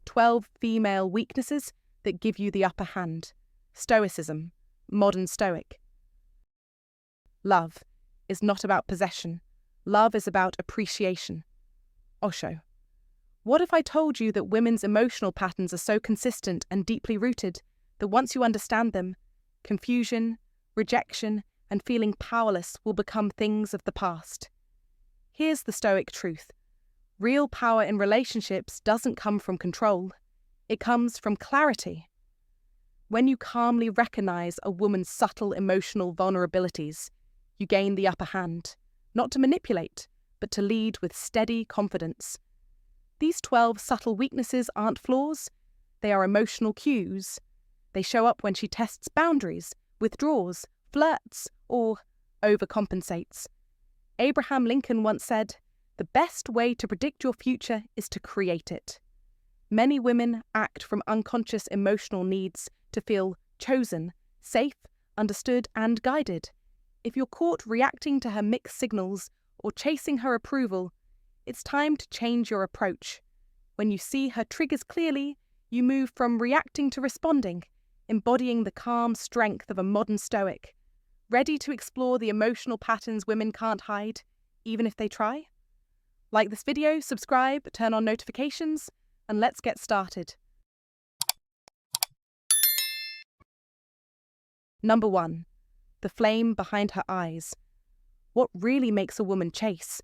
12 female weaknesses that give you the upper hand. Stoicism, modern stoic. Love is not about possession. Love is about appreciation. Osho. What if I told you that women's emotional patterns are so consistent and deeply rooted that once you understand them, confusion, rejection, and feeling powerless will become things of the past? Here's the Stoic truth. Real power in relationships doesn't come from control. It comes from clarity. When you calmly recognize a woman's subtle emotional vulnerabilities, you gain the upper hand, not to manipulate, but to lead with steady confidence. These 12 subtle weaknesses aren't flaws, they are emotional cues. They show up when she tests boundaries, withdraws, flirts, or overcompensates. Abraham Lincoln once said, "The best way to predict your future is to create it." Many women act from unconscious emotional needs to feel chosen, safe, understood, and guided. If you're caught reacting to her mixed signals or chasing her approval, it's time to change your approach. When you see her triggers clearly, you move from reacting to responding, embodying the calm strength of a modern stoic, ready to explore the emotional patterns women can't hide, even if they try. Like this video, subscribe, turn on notifications, and let's get started. Number 1. The flame behind her eyes. What really makes a woman chase?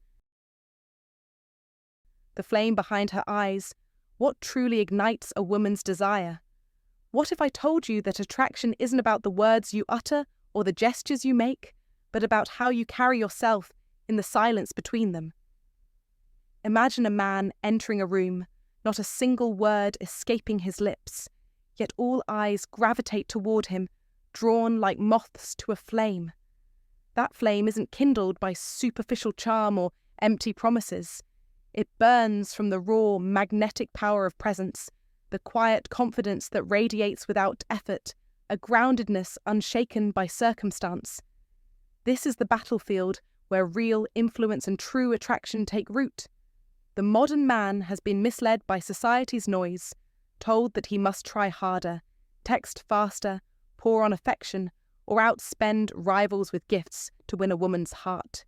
The flame behind her eyes. What truly ignites a woman's desire? What if I told you that attraction isn't about the words you utter or the gestures you make, but about how you carry yourself in the silence between them? Imagine a man entering a room, not a single word escaping his lips, yet all eyes gravitate toward him, drawn like moths to a flame. That flame isn't kindled by superficial charm or empty promises. It burns from the raw, magnetic power of presence, the quiet confidence that radiates without effort, a groundedness unshaken by circumstance. This is the battlefield where real influence and true attraction take root. The modern man has been misled by society's noise, told that he must try harder, text faster, pour on affection, or outspend rivals with gifts to win a woman's heart.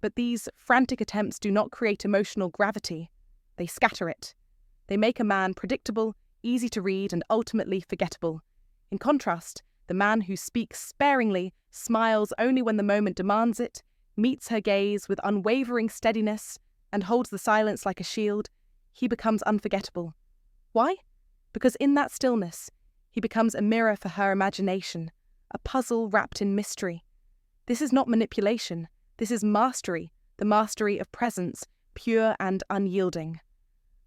But these frantic attempts do not create emotional gravity. They scatter it. They make a man predictable, easy to read, and ultimately forgettable. In contrast, the man who speaks sparingly, smiles only when the moment demands it, meets her gaze with unwavering steadiness, and holds the silence like a shield, he becomes unforgettable. Why? Because in that stillness, he becomes a mirror for her imagination, a puzzle wrapped in mystery. This is not manipulation. This is mastery, the mastery of presence, pure and unyielding.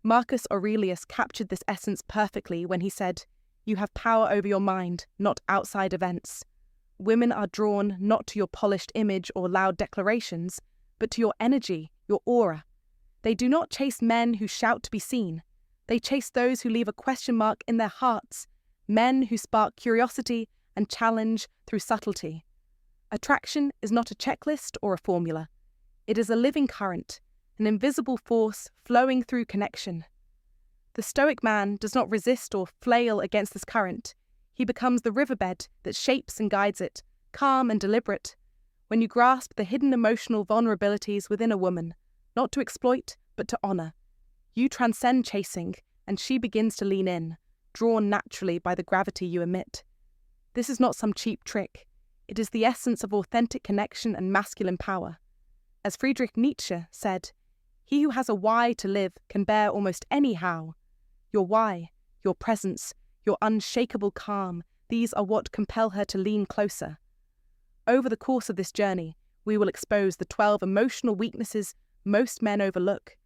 Marcus Aurelius captured this essence perfectly when he said, "You have power over your mind, not outside events." Women are drawn not to your polished image or loud declarations, but to your energy, your aura. They do not chase men who shout to be seen. They chase those who leave a question mark in their hearts, men who spark curiosity and challenge through subtlety. Attraction is not a checklist or a formula. It is a living current, an invisible force flowing through connection. The Stoic man does not resist or flail against this current. He becomes the riverbed that shapes and guides it, calm and deliberate. When you grasp the hidden emotional vulnerabilities within a woman, not to exploit, but to honor, you transcend chasing, and she begins to lean in, drawn naturally by the gravity you emit. This is not some cheap trick. It is the essence of authentic connection and masculine power. As Friedrich Nietzsche said, "He who has a why to live can bear almost any how." Your why, your presence, your unshakable calm, these are what compel her to lean closer. Over the course of this journey, we will expose the 12 emotional weaknesses most men overlook,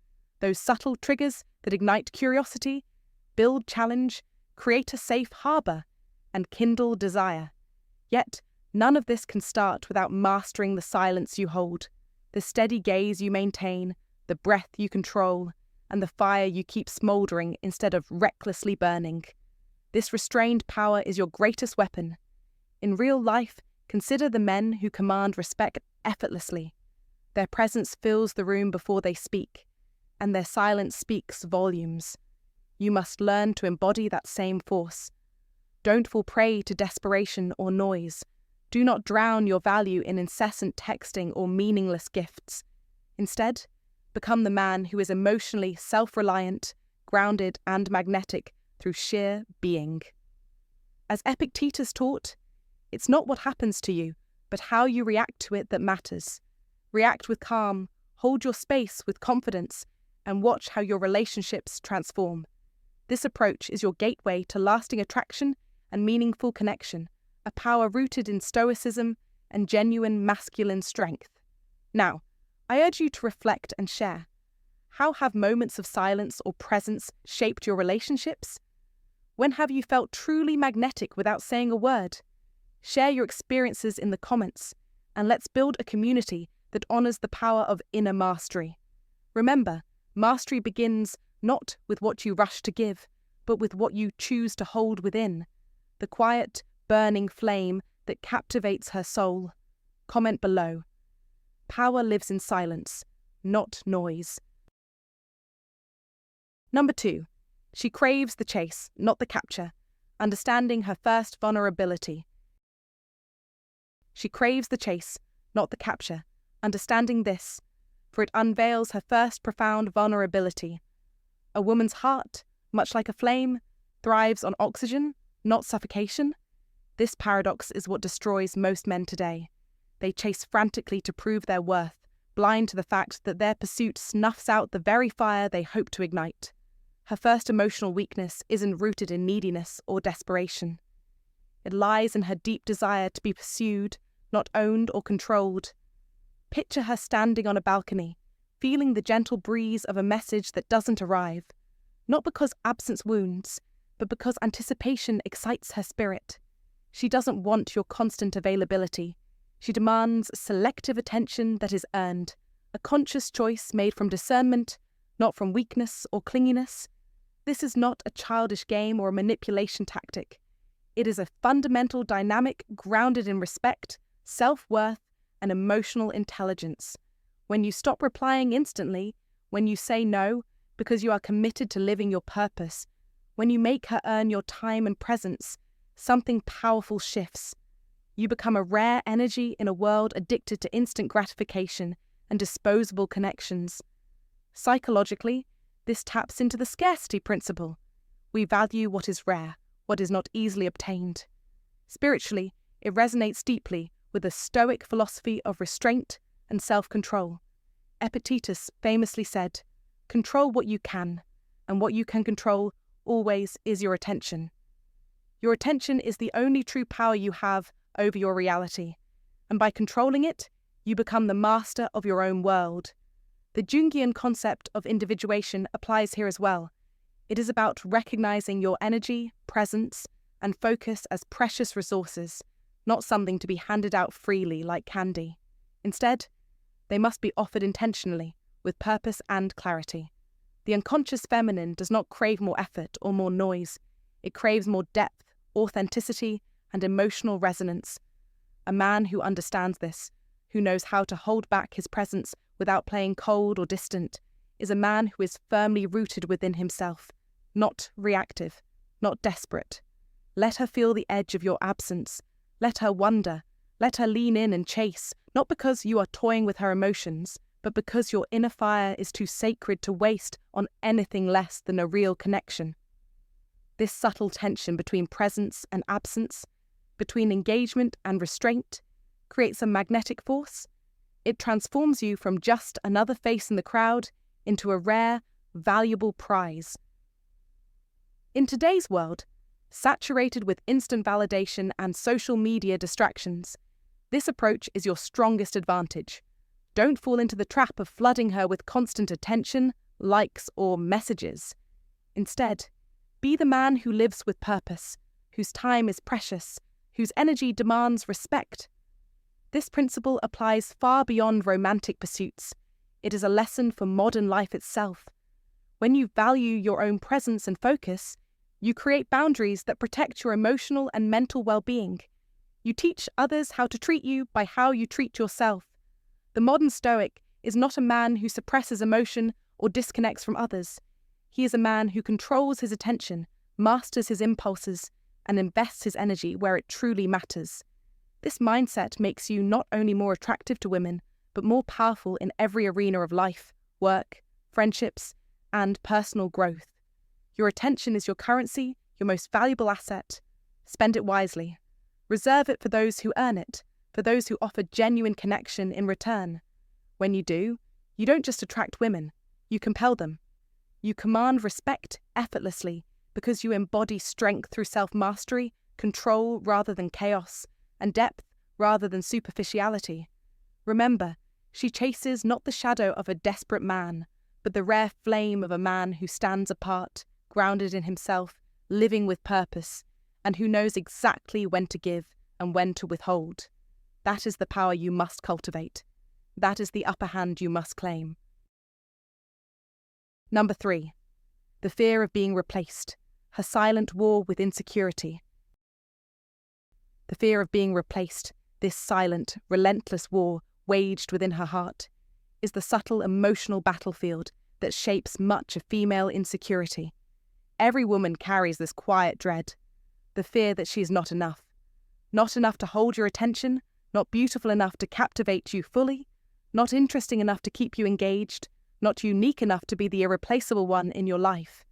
those subtle triggers that ignite curiosity, build challenge, create a safe harbour, and kindle desire. Yet, none of this can start without mastering the silence you hold, the steady gaze you maintain, the breath you control, and the fire you keep smouldering instead of recklessly burning. This restrained power is your greatest weapon. In real life, consider the men who command respect effortlessly. Their presence fills the room before they speak, and their silence speaks volumes. you must learn to embody that same force. Don't fall prey to desperation or noise. Do not drown your value in incessant texting or meaningless gifts. Instead, become the man who is emotionally self-reliant, grounded, and magnetic through sheer being. As Epictetus taught, it's not what happens to you, but how you react to it that matters. React with calm, hold your space with confidence, and watch how your relationships transform. This approach is your gateway to lasting attraction and meaningful connection, a power rooted in stoicism and genuine masculine strength. Now, I urge you to reflect and share. How have moments of silence or presence shaped your relationships? When have you felt truly magnetic without saying a word? Share your experiences in the comments, and let's build a community that honors the power of inner mastery. Remember, mastery begins not with what you rush to give, but with what you choose to hold within, the quiet, burning flame that captivates her soul. Comment below. Power lives in silence, not noise. Number 2. She craves the chase, not the capture, understanding her first vulnerability. She craves the chase, not the capture, understanding this, for it unveils her first profound vulnerability. A woman's heart, much like a flame, thrives on oxygen, not suffocation. This paradox is what destroys most men today. They chase frantically to prove their worth, blind to the fact that their pursuit snuffs out the very fire they hope to ignite. Her first emotional weakness isn't rooted in neediness or desperation. It lies in her deep desire to be pursued, not owned or controlled. Picture her standing on a balcony, feeling the gentle breeze of a message that doesn't arrive, not because absence wounds, but because anticipation excites her spirit. She doesn't want your constant availability. She demands selective attention that is earned, a conscious choice made from discernment, not from weakness or clinginess. This is not a childish game or a manipulation tactic. It is a fundamental dynamic grounded in respect, self-worth, and emotional intelligence. When you stop replying instantly, when you say no because you are committed to living your purpose, when you make her earn your time and presence, something powerful shifts. You become a rare energy in a world addicted to instant gratification and disposable connections. Psychologically, this taps into the scarcity principle. We value what is rare, what is not easily obtained. Spiritually, it resonates deeply with the Stoic philosophy of restraint and self-control. Epictetus famously said, "Control what you can, and what you can control always is your attention." Your attention is the only true power you have over your reality, and by controlling it, you become the master of your own world. The Jungian concept of individuation applies here as well. It is about recognizing your energy, presence, and focus as precious resources, not something to be handed out freely like candy. Instead, they must be offered intentionally, with purpose and clarity. The unconscious feminine does not crave more effort or more noise. It craves more depth, authenticity, and emotional resonance. A man who understands this, who knows how to hold back his presence without playing cold or distant, is a man who is firmly rooted within himself, not reactive, not desperate. Let her feel the edge of your absence. Let her wonder. Let her lean in and chase, not because you are toying with her emotions, but because your inner fire is too sacred to waste on anything less than a real connection. This subtle tension between presence and absence, between engagement and restraint, creates a magnetic force. It transforms you from just another face in the crowd into a rare, valuable prize. In today's world, saturated with instant validation and social media distractions, this approach is your strongest advantage. Don't fall into the trap of flooding her with constant attention, likes, or messages. Instead, be the man who lives with purpose, whose time is precious, whose energy demands respect. This principle applies far beyond romantic pursuits. It is a lesson for modern life itself. When you value your own presence and focus, you create boundaries that protect your emotional and mental well-being. You teach others how to treat you by how you treat yourself. The modern Stoic is not a man who suppresses emotion or disconnects from others. He is a man who controls his attention, masters his impulses, and invests his energy where it truly matters. This mindset makes you not only more attractive to women, but more powerful in every arena of life, work, friendships, and personal growth. Your attention is your currency, your most valuable asset. Spend it wisely. Reserve it for those who earn it, for those who offer genuine connection in return. When you do, you don't just attract women, you compel them. You command respect effortlessly because you embody strength through self-mastery, control rather than chaos, and depth rather than superficiality. Remember, she chases not the shadow of a desperate man, but the rare flame of a man who stands apart, grounded in himself, living with purpose, and who knows exactly when to give and when to withhold. That is the power you must cultivate. That is the upper hand you must claim. Number 3. The fear of being replaced, her silent war with insecurity. The fear of being replaced, this silent, relentless war waged within her heart, is the subtle emotional battlefield that shapes much of female insecurity. Every woman carries this quiet dread, the fear that she is not enough to hold your attention, not beautiful enough to captivate you fully, not interesting enough to keep you engaged, not unique enough to be the irreplaceable one in your life.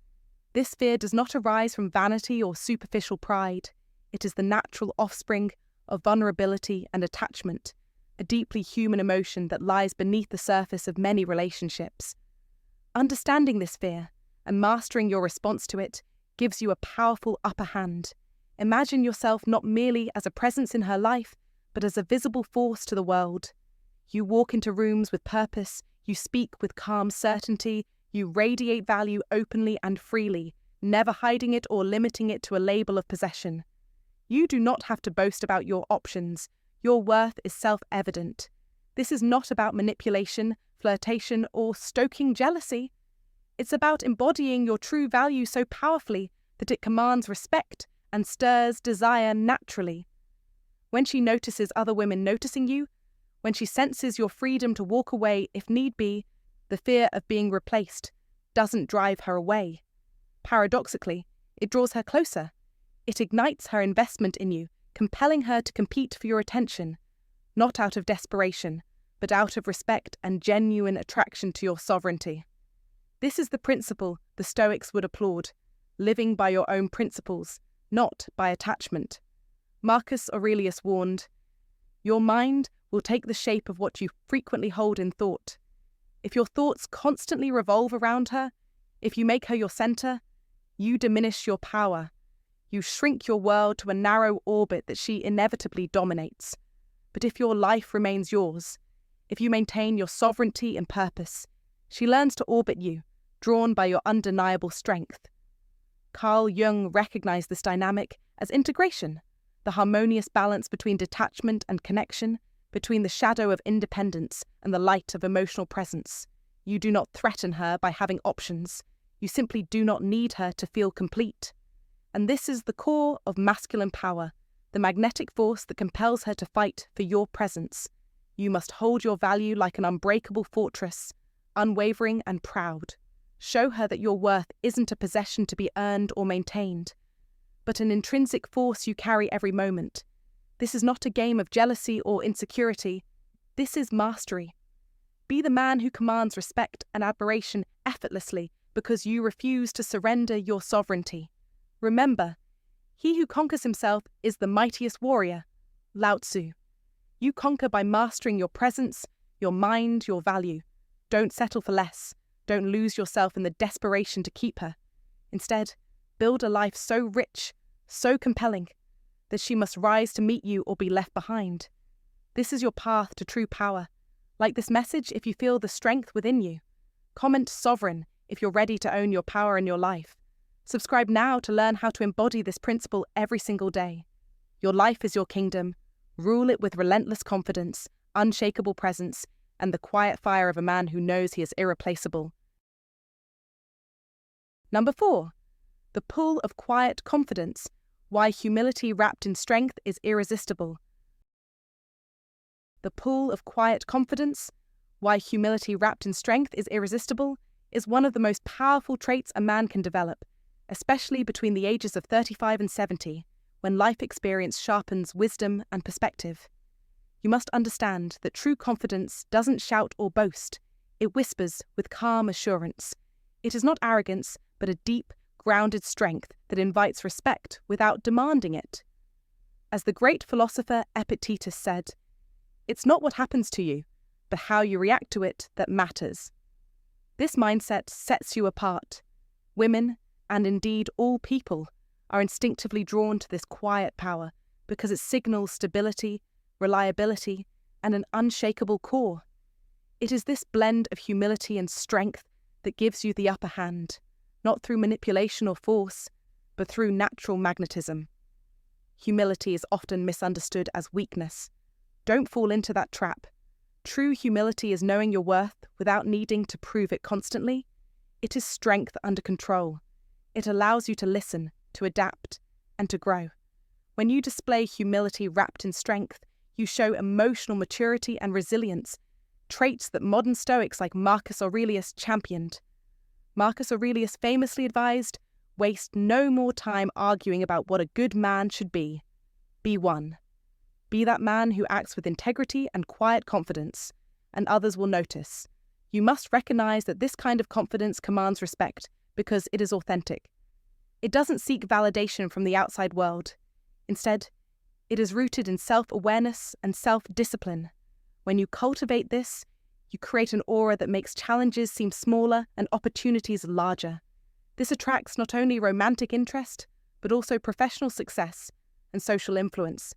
This fear does not arise from vanity or superficial pride. It is the natural offspring of vulnerability and attachment, a deeply human emotion that lies beneath the surface of many relationships. Understanding this fear and mastering your response to it gives you a powerful upper hand. Imagine yourself not merely as a presence in her life, but as a visible force to the world. You walk into rooms with purpose, you speak with calm certainty, you radiate value openly and freely, never hiding it or limiting it to a label of possession. You do not have to boast about your options. Your worth is self-evident. This is not about manipulation, flirtation, or stoking jealousy. It's about embodying your true value so powerfully that it commands respect and stirs desire naturally. When she notices other women noticing you, when she senses your freedom to walk away if need be, the fear of being replaced doesn't drive her away. Paradoxically, it draws her closer. It ignites her investment in you, compelling her to compete for your attention, not out of desperation, but out of respect and genuine attraction to your sovereignty. This is the principle the Stoics would applaud, living by your own principles, not by attachment. Marcus Aurelius warned, "Your mind will take the shape of what you frequently hold in thought. If your thoughts constantly revolve around her, if you make her your center, you diminish your power. You shrink your world to a narrow orbit that she inevitably dominates. But if your life remains yours, if you maintain your sovereignty and purpose, she learns to orbit you, drawn by your undeniable strength." Carl Jung recognized this dynamic as integration, the harmonious balance between detachment and connection, between the shadow of independence and the light of emotional presence. You do not threaten her by having options. You simply do not need her to feel complete. And this is the core of masculine power, the magnetic force that compels her to fight for your presence. You must hold your value like an unbreakable fortress, unwavering and proud. Show her that your worth isn't a possession to be earned or maintained, but an intrinsic force you carry every moment. This is not a game of jealousy or insecurity. This is mastery. Be the man who commands respect and admiration effortlessly because you refuse to surrender your sovereignty. Remember, he who conquers himself is the mightiest warrior. Lao Tzu. You conquer by mastering your presence, your mind, your value. Don't settle for less. Don't lose yourself in the desperation to keep her. Instead, build a life so rich, so compelling, that she must rise to meet you or be left behind. This is your path to true power. Like this message if you feel the strength within you. Comment sovereign if you're ready to own your power in your life. Subscribe now to learn how to embody this principle every single day. Your life is your kingdom. Rule it with relentless confidence, unshakable presence, and the quiet fire of a man who knows he is irreplaceable. Number 4. The pull of quiet confidence. Why humility wrapped in strength is irresistible. The pull of quiet confidence. Why humility wrapped in strength is irresistible is one of the most powerful traits a man can develop, especially between the ages of 35 and 70, when life experience sharpens wisdom and perspective. You must understand that true confidence doesn't shout or boast, it whispers with calm assurance. It is not arrogance, but a deep, grounded strength that invites respect without demanding it. As the great philosopher Epictetus said, "It's not what happens to you, but how you react to it that matters." This mindset sets you apart. Women, and indeed all people, are instinctively drawn to this quiet power because it signals stability, reliability, and an unshakable core. It is this blend of humility and strength that gives you the upper hand, not through manipulation or force, but through natural magnetism. Humility is often misunderstood as weakness. Don't fall into that trap. True humility is knowing your worth without needing to prove it constantly. It is strength under control. It allows you to listen, to adapt, and to grow. When you display humility wrapped in strength, you show emotional maturity and resilience, traits that modern Stoics like Marcus Aurelius championed. Marcus Aurelius famously advised, "Waste no more time arguing about what a good man should be. Be one. Be that man who acts with integrity and quiet confidence, and others will notice. You must recognize that this kind of confidence commands respect because it is authentic. It doesn't seek validation from the outside world. Instead, it is rooted in self-awareness and self-discipline. When you cultivate this, you create an aura that makes challenges seem smaller and opportunities larger. This attracts not only romantic interest, but also professional success and social influence.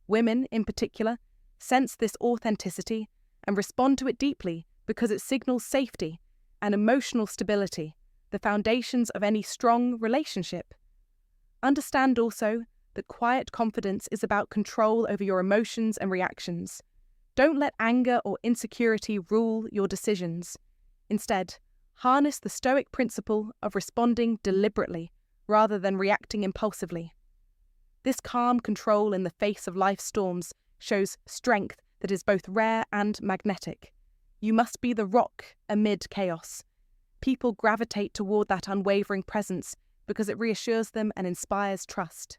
Women, in particular, sense this authenticity and respond to it deeply because it signals safety and emotional stability, the foundations of any strong relationship. Understand also that quiet confidence is about control over your emotions and reactions. Don't let anger or insecurity rule your decisions. Instead, harness the Stoic principle of responding deliberately rather than reacting impulsively. This calm control in the face of life's storms shows strength that is both rare and magnetic. You must be the rock amid chaos. People gravitate toward that unwavering presence because it reassures them and inspires trust.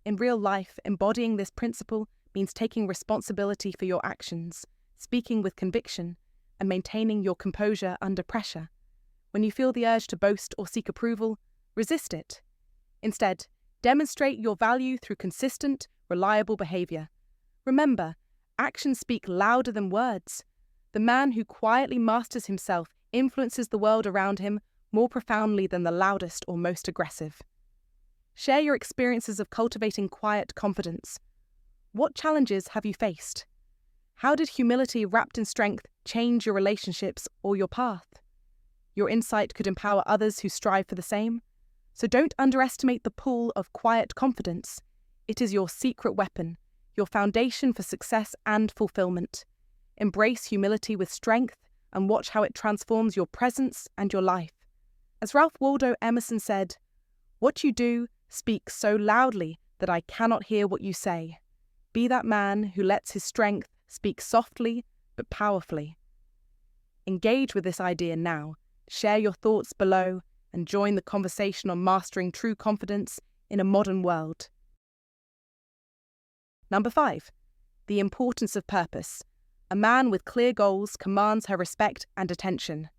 In real life, embodying this principle means taking responsibility for your actions, speaking with conviction, and maintaining your composure under pressure. When you feel the urge to boast or seek approval, resist it. Instead, demonstrate your value through consistent, reliable behavior. Remember, actions speak louder than words. The man who quietly masters himself influences the world around him more profoundly than the loudest or most aggressive. Share your experiences of cultivating quiet confidence. What challenges have you faced? How did humility wrapped in strength change your relationships or your path? Your insight could empower others who strive for the same. So don't underestimate the pull of quiet confidence. It is your secret weapon, your foundation for success and fulfillment. Embrace humility with strength and watch how it transforms your presence and your life. As Ralph Waldo Emerson said, "What you do speaks so loudly that I cannot hear what you say." Be that man who lets his strength speak softly but powerfully. Engage with this idea now. Share your thoughts below and join the conversation on mastering true confidence in a modern world. Number 5. The importance of purpose. A man with clear goals commands her respect and attention.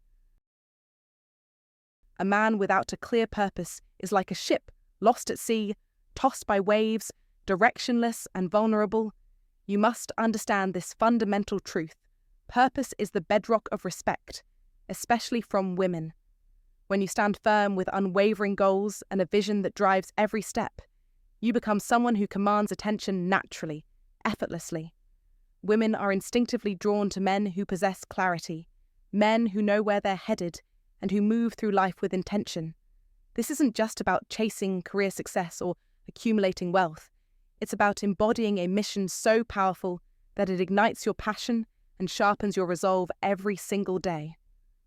A man without a clear purpose is like a ship lost at sea, tossed by waves, directionless and vulnerable. You must understand this fundamental truth. Purpose is the bedrock of respect, especially from women. When you stand firm with unwavering goals and a vision that drives every step, you become someone who commands attention naturally, effortlessly. Women are instinctively drawn to men who possess clarity, men who know where they're headed and who move through life with intention. This isn't just about chasing career success or accumulating wealth. It's about embodying a mission so powerful that it ignites your passion and sharpens your resolve every single day.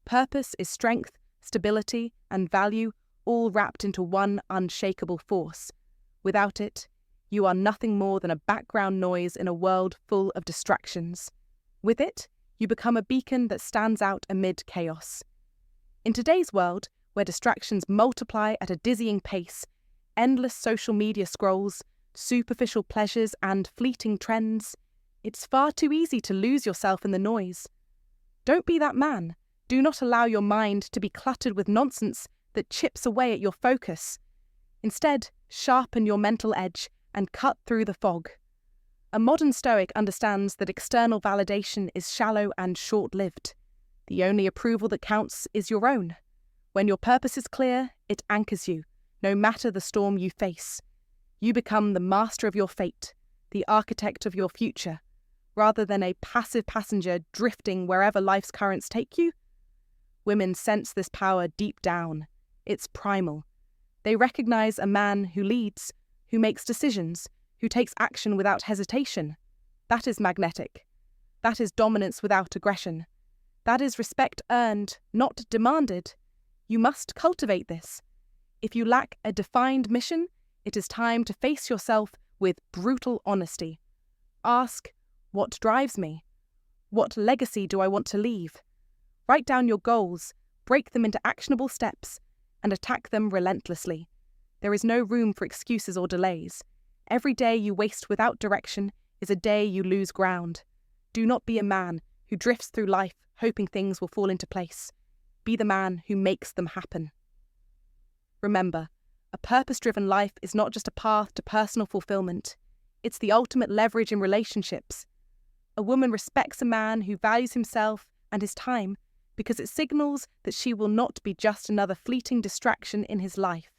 Purpose is strength, stability, and value, all wrapped into one unshakable force. Without it, you are nothing more than a background noise in a world full of distractions. With it, you become a beacon that stands out amid chaos. In today's world, where distractions multiply at a dizzying pace, endless social media scrolls, superficial pleasures, and fleeting trends, it's far too easy to lose yourself in the noise. Don't be that man. Do not allow your mind to be cluttered with nonsense that chips away at your focus. Instead, sharpen your mental edge and cut through the fog. A modern Stoic understands that external validation is shallow and short-lived. The only approval that counts is your own. When your purpose is clear, it anchors you, no matter the storm you face. You become the master of your fate, the architect of your future, rather than a passive passenger drifting wherever life's currents take you. Women sense this power deep down. It's primal. They recognize a man who leads, who makes decisions, who takes action without hesitation. That is magnetic. That is dominance without aggression. That is respect earned, not demanded. You must cultivate this. If you lack a defined mission, it is time to face yourself with brutal honesty. Ask, what drives me? What legacy do I want to leave? Write down your goals, break them into actionable steps, and attack them relentlessly. There is no room for excuses or delays. Every day you waste without direction is a day you lose ground. Do not be a man who drifts through life hoping things will fall into place. Be the man who makes them happen. Remember, a purpose-driven life is not just a path to personal fulfillment. It's the ultimate leverage in relationships. A woman respects a man who values himself and his time because it signals that she will not be just another fleeting distraction in his life.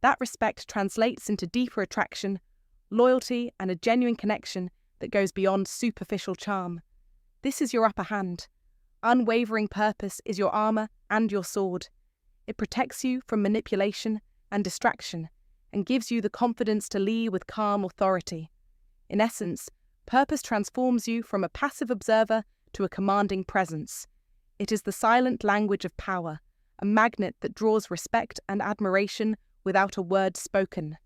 That respect translates into deeper attraction, loyalty, and a genuine connection that goes beyond superficial charm. This is your upper hand. Unwavering purpose is your armor and your sword. It protects you from manipulation and distraction and gives you the confidence to lead with calm authority. In essence, purpose transforms you from a passive observer to a commanding presence. It is the silent language of power, a magnet that draws respect and admiration without a word spoken.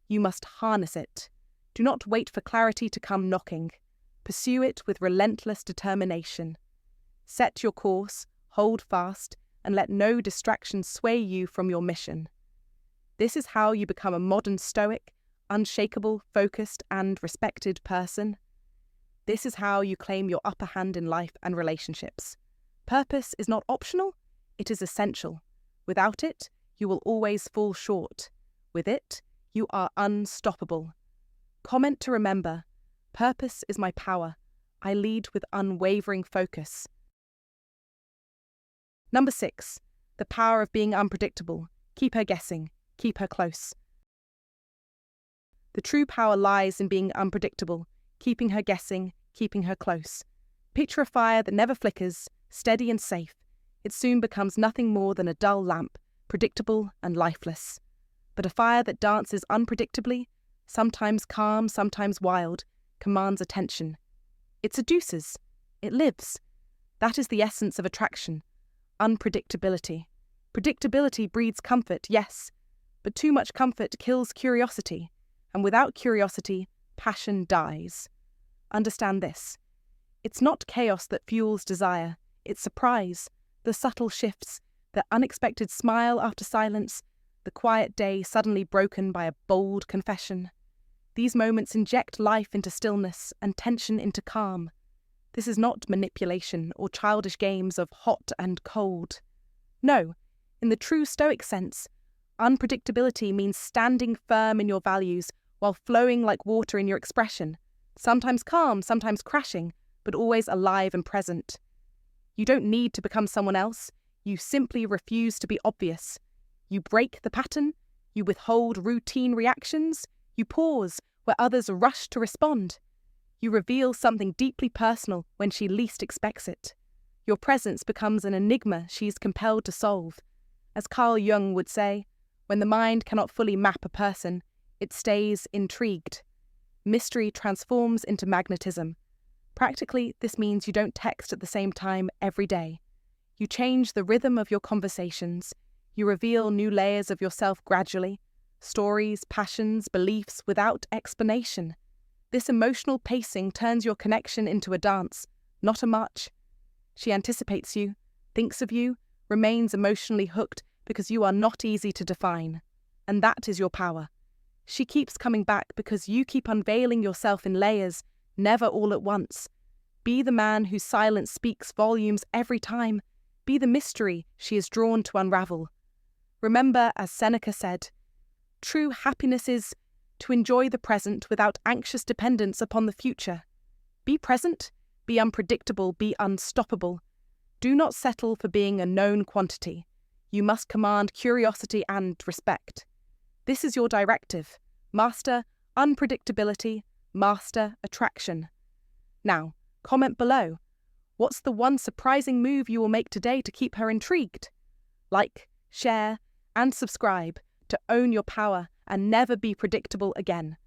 You must harness it. Do not wait for clarity to come knocking. Pursue it with relentless determination. Set your course, hold fast, and let no distraction sway you from your mission. This is how you become a modern Stoic, unshakable, focused, and respected person. This is how you claim your upper hand in life and relationships. Purpose is not optional, it is essential. Without it, you will always fall short. With it, you are unstoppable. Comment to remember, purpose is my power. I lead with unwavering focus. Number 6. The power of being unpredictable. Keep her guessing. Keep her close. The true power lies in being unpredictable, keeping her guessing, keeping her close. Picture a fire that never flickers, steady and safe. It soon becomes nothing more than a dull lamp, predictable and lifeless. But a fire that dances unpredictably, sometimes calm, sometimes wild, commands attention. It seduces. It lives. That is the essence of attraction. Unpredictability. Predictability breeds comfort, yes, but too much comfort kills curiosity, and without curiosity, passion dies. Understand this. It's not chaos that fuels desire, it's surprise, the subtle shifts, the unexpected smile after silence, the quiet day suddenly broken by a bold confession. These moments inject life into stillness and tension into calm. This is not manipulation or childish games of hot and cold. No, in the true Stoic sense, unpredictability means standing firm in your values while flowing like water in your expression, sometimes calm, sometimes crashing, but always alive and present. You don't need to become someone else, you simply refuse to be obvious. You break the pattern, you withhold routine reactions, you pause where others rush to respond. You reveal something deeply personal when she least expects it. Your presence becomes an enigma she is compelled to solve. As Carl Jung would say, when the mind cannot fully map a person, it stays intrigued. Mystery transforms into magnetism. Practically, this means you don't text at the same time every day. You change the rhythm of your conversations. You reveal new layers of yourself gradually. Stories, passions, beliefs without explanation. This emotional pacing turns your connection into a dance, not a march. She anticipates you, thinks of you, remains emotionally hooked because you are not easy to define. And that is your power. She keeps coming back because you keep unveiling yourself in layers, never all at once. Be the man whose silence speaks volumes every time. Be the mystery she is drawn to unravel. Remember, as Seneca said, true happiness is to enjoy the present without anxious dependence upon the future. Be present, be unpredictable, be unstoppable. Do not settle for being a known quantity. You must command curiosity and respect. This is your directive. Master unpredictability, master attraction. Now, comment below. What's the one surprising move you will make today to keep her intrigued? Like, share, and subscribe to own your power and never be predictable again.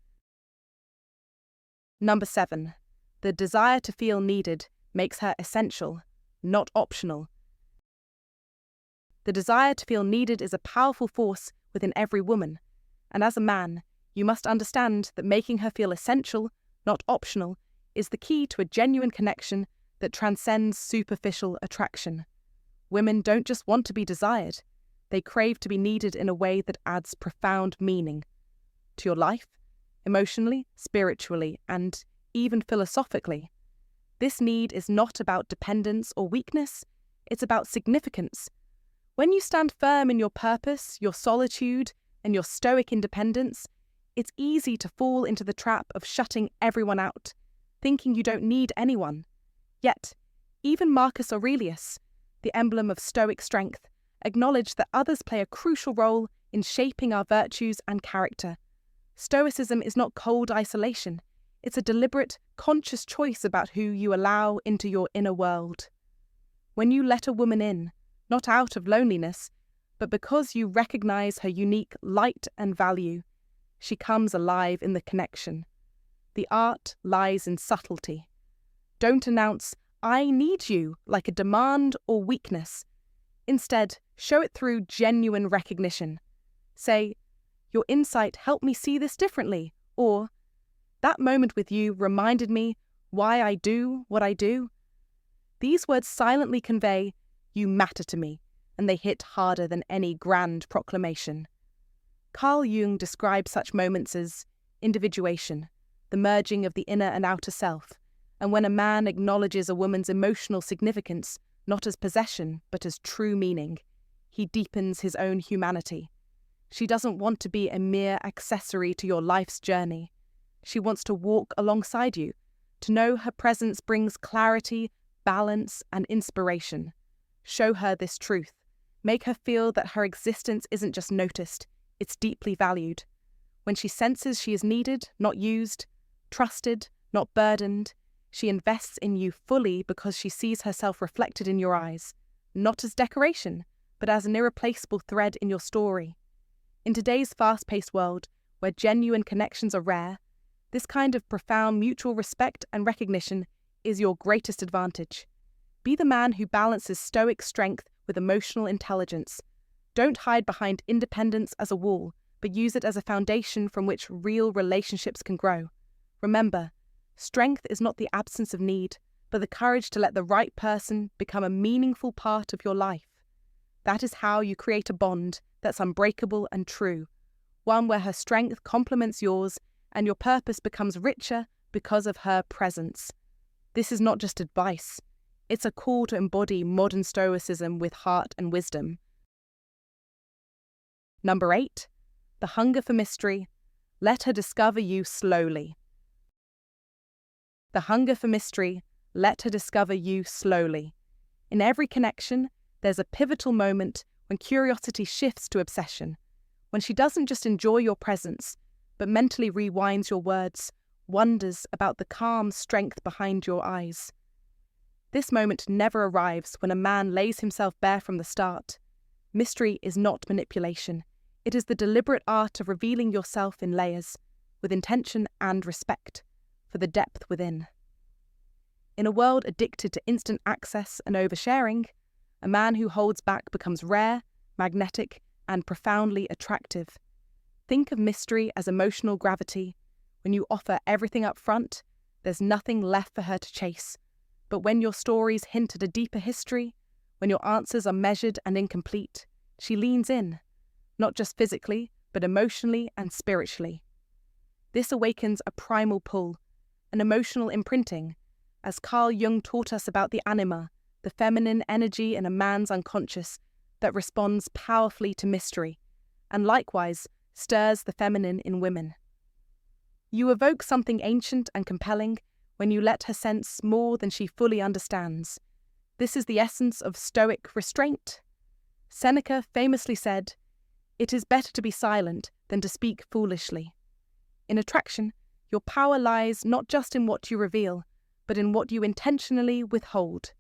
Number 7. The desire to feel needed makes her essential, not optional. The desire to feel needed is a powerful force within every woman, and as a man, you must understand that making her feel essential, not optional, is the key to a genuine connection that transcends superficial attraction. Women don't just want to be desired, they crave to be needed in a way that adds profound meaning to your life, emotionally, spiritually, and even philosophically. This need is not about dependence or weakness, it's about significance. When you stand firm in your purpose, your solitude, and your stoic independence, it's easy to fall into the trap of shutting everyone out, thinking you don't need anyone. Yet, even Marcus Aurelius, the emblem of stoic strength, acknowledged that others play a crucial role in shaping our virtues and character. Stoicism is not cold isolation. It's a deliberate, conscious choice about who you allow into your inner world. When you let a woman in, not out of loneliness, but because you recognize her unique light and value, she comes alive in the connection. The art lies in subtlety. Don't announce, "I need you," like a demand or weakness. Instead, show it through genuine recognition. Say, "Your insight helped me see this differently," or "That moment with you reminded me why I do what I do." These words silently convey, "You matter to me," and they hit harder than any grand proclamation. Carl Jung describes such moments as individuation, the merging of the inner and outer self, and when a man acknowledges a woman's emotional significance, not as possession, but as true meaning, he deepens his own humanity. She doesn't want to be a mere accessory to your life's journey. She wants to walk alongside you, to know her presence brings clarity, balance, and inspiration. Show her this truth. Make her feel that her existence isn't just noticed, it's deeply valued. When she senses she is needed, not used, trusted, not burdened, she invests in you fully because she sees herself reflected in your eyes, not as decoration, but as an irreplaceable thread in your story. In today's fast-paced world, where genuine connections are rare, this kind of profound mutual respect and recognition is your greatest advantage. Be the man who balances stoic strength with emotional intelligence. Don't hide behind independence as a wall, but use it as a foundation from which real relationships can grow. Remember, strength is not the absence of need, but the courage to let the right person become a meaningful part of your life. That is how you create a bond that's unbreakable and true, one where her strength complements yours and your purpose becomes richer because of her presence. This is not just advice. It's a call to embody modern stoicism with heart and wisdom. Number 8. The hunger for mystery. Let her discover you slowly. The hunger for mystery. Let her discover you slowly. In every connection, there's a pivotal moment when curiosity shifts to obsession, when she doesn't just enjoy your presence, but mentally rewinds your words, wonders about the calm strength behind your eyes. This moment never arrives when a man lays himself bare from the start. Mystery is not manipulation. It is the deliberate art of revealing yourself in layers, with intention and respect for the depth within. In a world addicted to instant access and oversharing, a man who holds back becomes rare, magnetic, and profoundly attractive. Think of mystery as emotional gravity. When you offer everything up front, there's nothing left for her to chase. But when your stories hint at a deeper history, when your answers are measured and incomplete, she leans in, not just physically, but emotionally and spiritually. This awakens a primal pull, an emotional imprinting, as Carl Jung taught us about the anima, the feminine energy in a man's unconscious that responds powerfully to mystery, and likewise stirs the feminine in women. You evoke something ancient and compelling when you let her sense more than she fully understands. This is the essence of Stoic restraint. Seneca famously said, "It is better to be silent than to speak foolishly." In attraction, your power lies not just in what you reveal, but in what you intentionally withhold.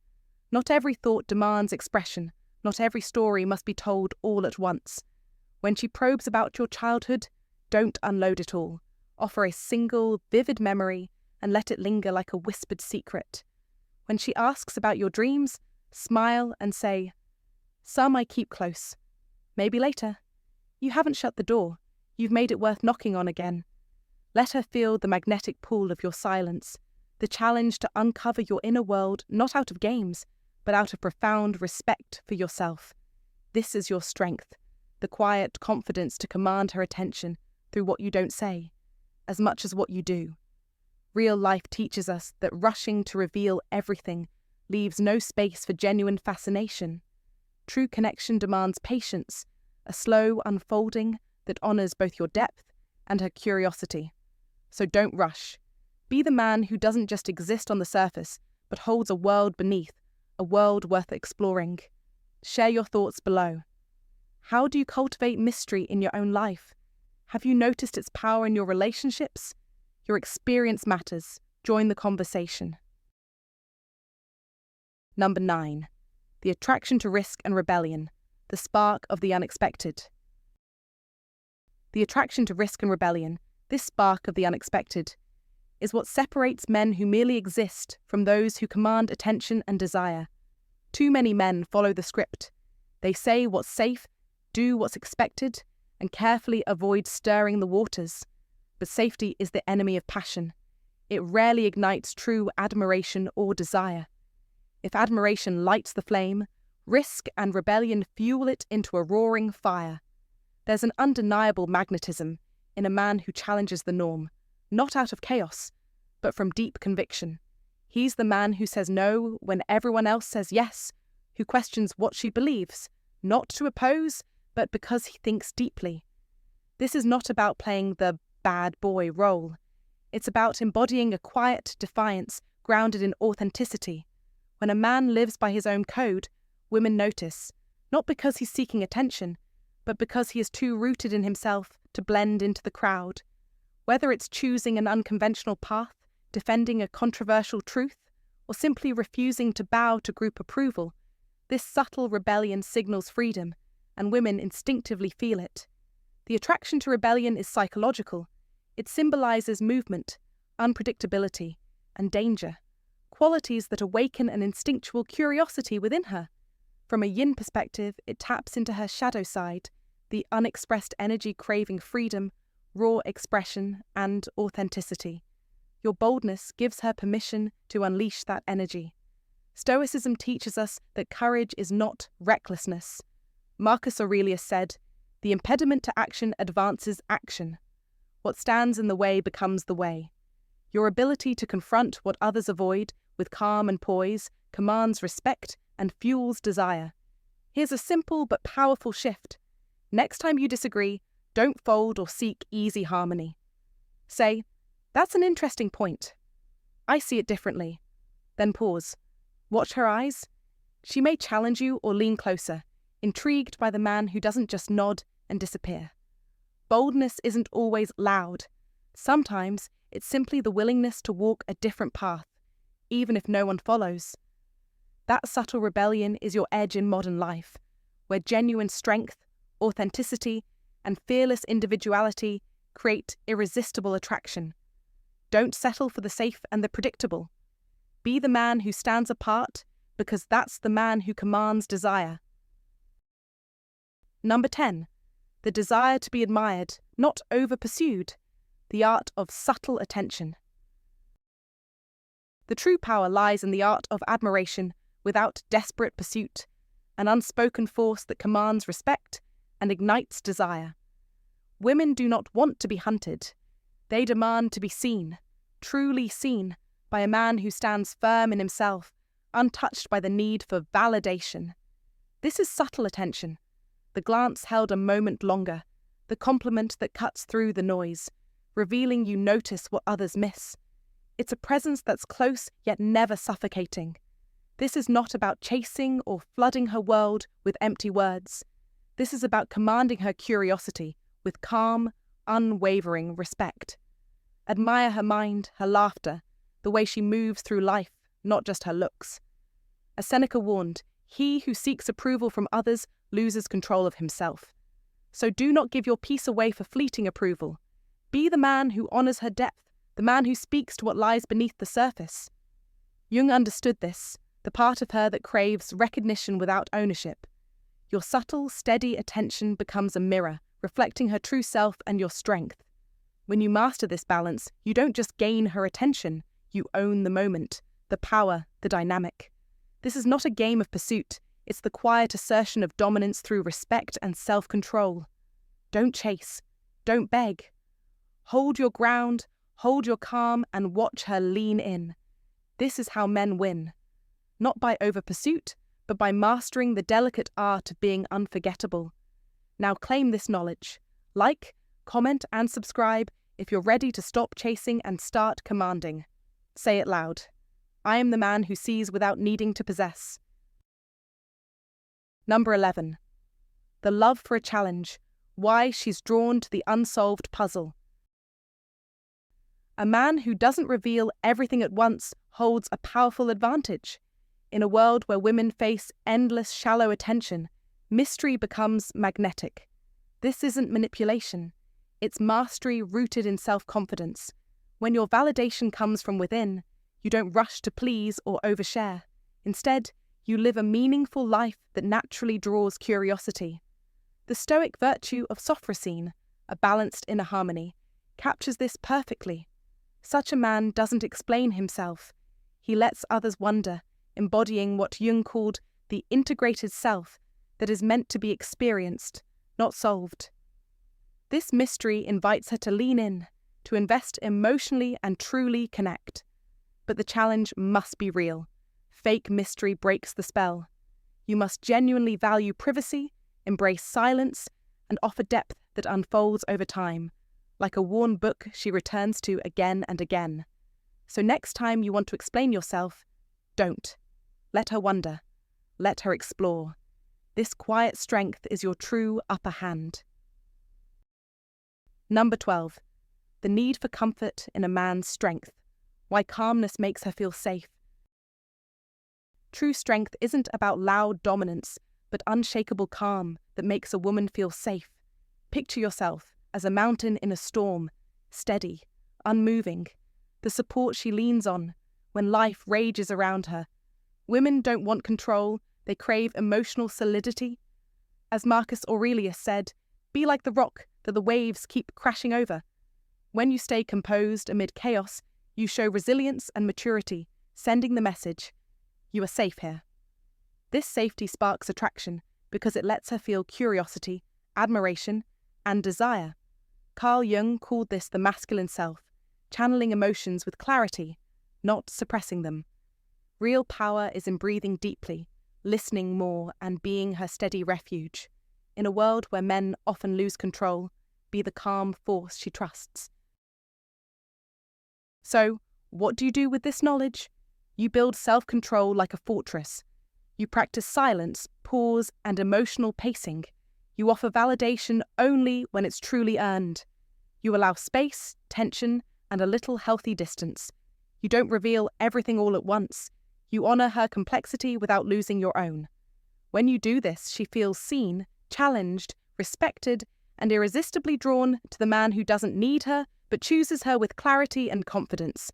Not every thought demands expression. Not every story must be told all at once. When she probes about your childhood, don't unload it all. Offer a single, vivid memory and let it linger like a whispered secret. When she asks about your dreams, smile and say, "Some I keep close. Maybe later. You haven't shut the door. You've made it worth knocking on again." Let her feel the magnetic pull of your silence, the challenge to uncover your inner world not out of games, but out of profound respect for yourself. This is your strength, the quiet confidence to command her attention through what you don't say, as much as what you do. Real life teaches us that rushing to reveal everything leaves no space for genuine fascination. True connection demands patience, a slow unfolding that honors both your depth and her curiosity. So don't rush. Be the man who doesn't just exist on the surface, but holds a world beneath, a world worth exploring. Share your thoughts below. How do you cultivate mystery in your own life? Have you noticed its power in your relationships? Your experience matters. Join the conversation. Number 9. The attraction to risk and rebellion, the spark of the unexpected. The attraction to risk and rebellion, this spark of the unexpected, is what separates men who merely exist from those who command attention and desire. Too many men follow the script. They say what's safe, do what's expected, and carefully avoid stirring the waters. But safety is the enemy of passion. It rarely ignites true admiration or desire. If admiration lights the flame, risk and rebellion fuel it into a roaring fire. There's an undeniable magnetism in a man who challenges the norm, not out of chaos, but from deep conviction. He's the man who says no when everyone else says yes, who questions what she believes, not to oppose, but because he thinks deeply. This is not about playing the bad boy role. It's about embodying a quiet defiance grounded in authenticity. When a man lives by his own code, women notice, not because he's seeking attention, but because he is too rooted in himself to blend into the crowd. Whether it's choosing an unconventional path, defending a controversial truth, or simply refusing to bow to group approval, this subtle rebellion signals freedom, and women instinctively feel it. The attraction to rebellion is psychological. It symbolizes movement, unpredictability, and danger, qualities that awaken an instinctual curiosity within her. From a yin perspective, it taps into her shadow side, the unexpressed energy craving freedom, raw expression, and authenticity. Your boldness gives her permission to unleash that energy. Stoicism teaches us that courage is not recklessness. Marcus Aurelius said, "The impediment to action advances action. What stands in the way becomes the way." Your ability to confront what others avoid with calm and poise commands respect and fuels desire. Here's a simple but powerful shift. Next time you disagree, don't fold or seek easy harmony. Say, "That's an interesting point. I see it differently." Then pause. Watch her eyes. She may challenge you or lean closer, intrigued by the man who doesn't just nod and disappear. Boldness isn't always loud. Sometimes it's simply the willingness to walk a different path, even if no one follows. That subtle rebellion is your edge in modern life, where genuine strength, authenticity, and fearless individuality create irresistible attraction. Don't settle for the safe and the predictable. Be the man who stands apart, because that's the man who commands desire. Number 10. The desire to be admired, not overpursued. The art of subtle attention. The true power lies in the art of admiration without desperate pursuit, an unspoken force that commands respect and ignites desire. Women do not want to be hunted. They demand to be seen, truly seen, by a man who stands firm in himself, untouched by the need for validation. This is subtle attention, the glance held a moment longer, the compliment that cuts through the noise, revealing you notice what others miss. It's a presence that's close yet never suffocating. This is not about chasing or flooding her world with empty words. This is about commanding her curiosity with calm, unwavering respect. Admire her mind, her laughter, the way she moves through life, not just her looks. As Seneca warned, he who seeks approval from others loses control of himself. So do not give your peace away for fleeting approval. Be the man who honors her depth, the man who speaks to what lies beneath the surface. Jung understood this, the part of her that craves recognition without ownership. Your subtle, steady attention becomes a mirror, reflecting her true self and your strength. When you master this balance, you don't just gain her attention, you own the moment, the power, the dynamic. This is not a game of pursuit, it's the quiet assertion of dominance through respect and self-control. Don't chase, don't beg. Hold your ground, hold your calm, and watch her lean in. This is how men win. Not by overpursuit, but by mastering the delicate art of being unforgettable. Now claim this knowledge. Like, comment, and subscribe if you're ready to stop chasing and start commanding. Say it loud. I am the man who sees without needing to possess. Number 11. The love for a challenge. Why she's drawn to the unsolved puzzle. A man who doesn't reveal everything at once holds a powerful advantage. In a world where women face endless shallow attention, mystery becomes magnetic. This isn't manipulation. It's mastery rooted in self-confidence. When your validation comes from within, you don't rush to please or overshare. Instead, you live a meaningful life that naturally draws curiosity. The Stoic virtue of sophrosine, a balanced inner harmony, captures this perfectly. Such a man doesn't explain himself. He lets others wonder, embodying what Jung called the integrated self that is meant to be experienced, not solved. This mystery invites her to lean in, to invest emotionally and truly connect. But the challenge must be real. Fake mystery breaks the spell. You must genuinely value privacy, embrace silence, and offer depth that unfolds over time, like a worn book she returns to again and again. So next time you want to explain yourself, don't. Let her wonder. Let her explore. This quiet strength is your true upper hand. Number 12. The need for comfort in a man's strength. Why calmness makes her feel safe. True strength isn't about loud dominance, but unshakable calm that makes a woman feel safe. Picture yourself as a mountain in a storm, steady, unmoving, the support she leans on when life rages around her. Women don't want control, they crave emotional solidity. As Marcus Aurelius said, be like the rock that the waves keep crashing over. When you stay composed amid chaos, you show resilience and maturity, sending the message, you are safe here. This safety sparks attraction because it lets her feel curiosity, admiration, and desire. Carl Jung called this the masculine self, channeling emotions with clarity, not suppressing them. Real power is in breathing deeply, listening more, and being her steady refuge. In a world where men often lose control, be the calm force she trusts. So, what do you do with this knowledge? You build self-control like a fortress. You practice silence, pause, and emotional pacing. You offer validation only when it's truly earned. You allow space, tension, and a little healthy distance. You don't reveal everything all at once. You honor her complexity without losing your own. When you do this, she feels seen, challenged, respected, and irresistibly drawn to the man who doesn't need her, but chooses her with clarity and confidence.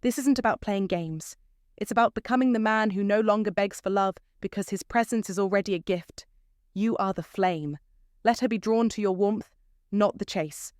This isn't about playing games. It's about becoming the man who no longer begs for love because his presence is already a gift. You are the flame. Let her be drawn to your warmth, not the chase.